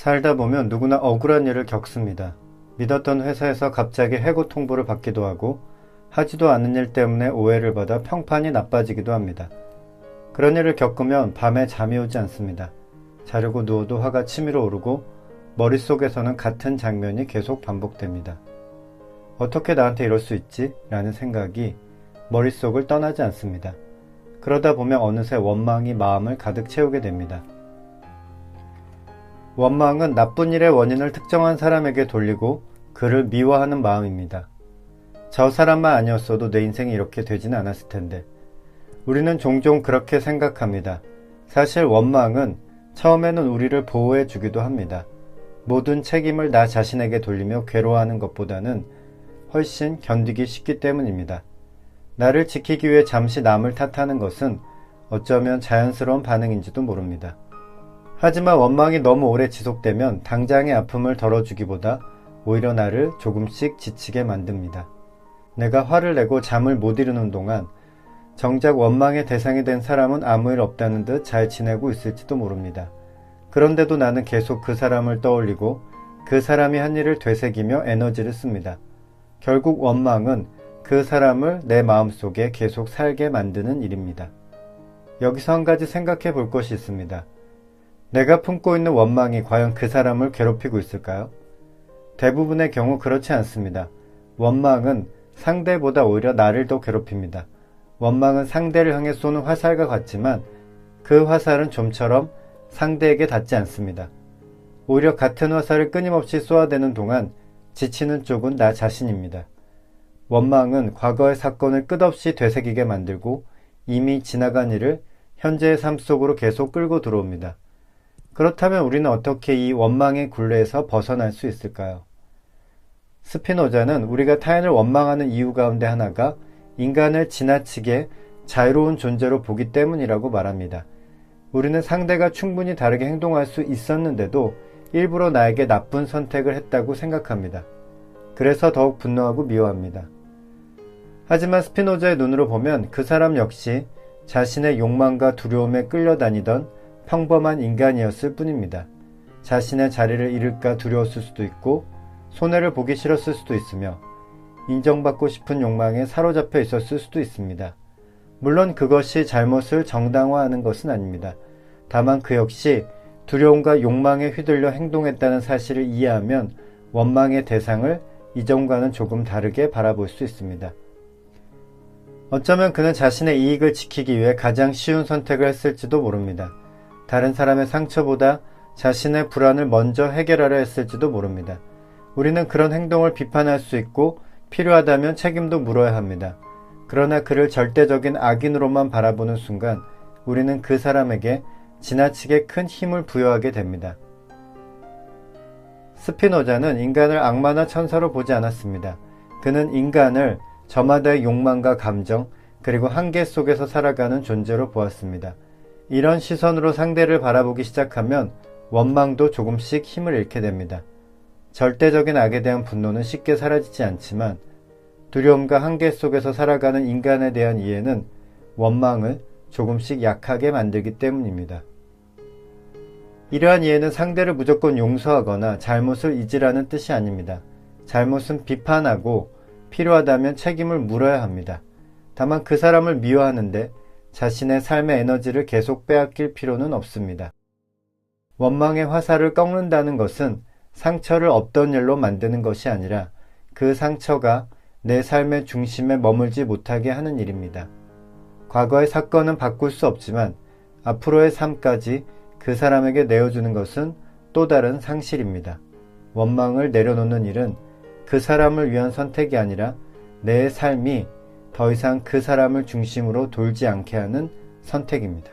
살다 보면 누구나 억울한 일을 겪습니다. 믿었던 회사에서 갑자기 해고 통보를 받기도 하고 하지도 않은 일 때문에 오해를 받아 평판이 나빠지기도 합니다. 그런 일을 겪으면 밤에 잠이 오지 않습니다. 자려고 누워도 화가 치밀어 오르고 머릿속에서는 같은 장면이 계속 반복됩니다. 어떻게 나한테 이럴 수 있지? 라는 생각이 머릿속을 떠나지 않습니다. 그러다 보면 어느새 원망이 마음을 가득 채우게 됩니다. 원망은 나쁜 일의 원인을 특정한 사람에게 돌리고 그를 미워하는 마음입니다. 저 사람만 아니었어도 내 인생이 이렇게 되지는 않았을 텐데. 우리는 종종 그렇게 생각합니다. 사실 원망은 처음에는 우리를 보호해 주기도 합니다. 모든 책임을 나 자신에게 돌리며 괴로워하는 것보다는 훨씬 견디기 쉽기 때문입니다. 나를 지키기 위해 잠시 남을 탓하는 것은 어쩌면 자연스러운 반응인지도 모릅니다. 하지만 원망이 너무 오래 지속되면 당장의 아픔을 덜어주기보다 오히려 나를 조금씩 지치게 만듭니다. 내가 화를 내고 잠을 못 이루는 동안 정작 원망의 대상이 된 사람은 아무 일 없다는 듯 잘 지내고 있을지도 모릅니다. 그런데도 나는 계속 그 사람을 떠올리고 그 사람이 한 일을 되새기며 에너지를 씁니다. 결국 원망은 그 사람을 내 마음속에 계속 살게 만드는 일입니다. 여기서 한 가지 생각해 볼 것이 있습니다. 내가 품고 있는 원망이 과연 그 사람을 괴롭히고 있을까요? 대부분의 경우 그렇지 않습니다. 원망은 상대보다 오히려 나를 더 괴롭힙니다. 원망은 상대를 향해 쏘는 화살과 같지만 그 화살은 좀처럼 상대에게 닿지 않습니다. 오히려 같은 화살을 끊임없이 쏘아대는 동안 지치는 쪽은 나 자신입니다. 원망은 과거의 사건을 끝없이 되새기게 만들고 이미 지나간 일을 현재의 삶 속으로 계속 끌고 들어옵니다. 그렇다면 우리는 어떻게 이 원망의 굴레에서 벗어날 수 있을까요? 스피노자는 우리가 타인을 원망하는 이유 가운데 하나가 인간을 지나치게 자유로운 존재로 보기 때문이라고 말합니다. 우리는 상대가 충분히 다르게 행동할 수 있었는데도 일부러 나에게 나쁜 선택을 했다고 생각합니다. 그래서 더욱 분노하고 미워합니다. 하지만 스피노자의 눈으로 보면 그 사람 역시 자신의 욕망과 두려움에 끌려다니던 평범한 인간이었을 뿐입니다. 자신의 자리를 잃을까 두려웠을 수도 있고 손해를 보기 싫었을 수도 있으며 인정받고 싶은 욕망에 사로잡혀 있었을 수도 있습니다. 물론 그것이 잘못을 정당화하는 것은 아닙니다. 다만 그 역시 두려움과 욕망에 휘둘려 행동했다는 사실을 이해하면 원망의 대상을 이전과는 조금 다르게 바라볼 수 있습니다. 어쩌면 그는 자신의 이익을 지키기 위해 가장 쉬운 선택을 했을지도 모릅니다. 다른 사람의 상처보다 자신의 불안을 먼저 해결하려 했을지도 모릅니다. 우리는 그런 행동을 비판할 수 있고 필요하다면 책임도 물어야 합니다. 그러나 그를 절대적인 악인으로만 바라보는 순간 우리는 그 사람에게 지나치게 큰 힘을 부여하게 됩니다. 스피노자는 인간을 악마나 천사로 보지 않았습니다. 그는 인간을 저마다의 욕망과 감정 그리고 한계 속에서 살아가는 존재로 보았습니다. 이런 시선으로 상대를 바라보기 시작하면 원망도 조금씩 힘을 잃게 됩니다. 절대적인 악에 대한 분노는 쉽게 사라지지 않지만 두려움과 한계 속에서 살아가는 인간에 대한 이해는 원망을 조금씩 약하게 만들기 때문입니다. 이러한 이해는 상대를 무조건 용서하거나 잘못을 잊으라는 뜻이 아닙니다. 잘못은 비판하고 필요하다면 책임을 물어야 합니다. 다만 그 사람을 미워하는데 자신의 삶의 에너지를 계속 빼앗길 필요는 없습니다. 원망의 화살을 꺾는다는 것은 상처를 없던 일로 만드는 것이 아니라 그 상처가 내 삶의 중심에 머물지 못하게 하는 일입니다. 과거의 사건은 바꿀 수 없지만 앞으로의 삶까지 그 사람에게 내어주는 것은 또 다른 상실입니다. 원망을 내려놓는 일은 그 사람을 위한 선택이 아니라 내 삶이 더 이상 그 사람을 중심으로 돌지 않게 하는 선택입니다.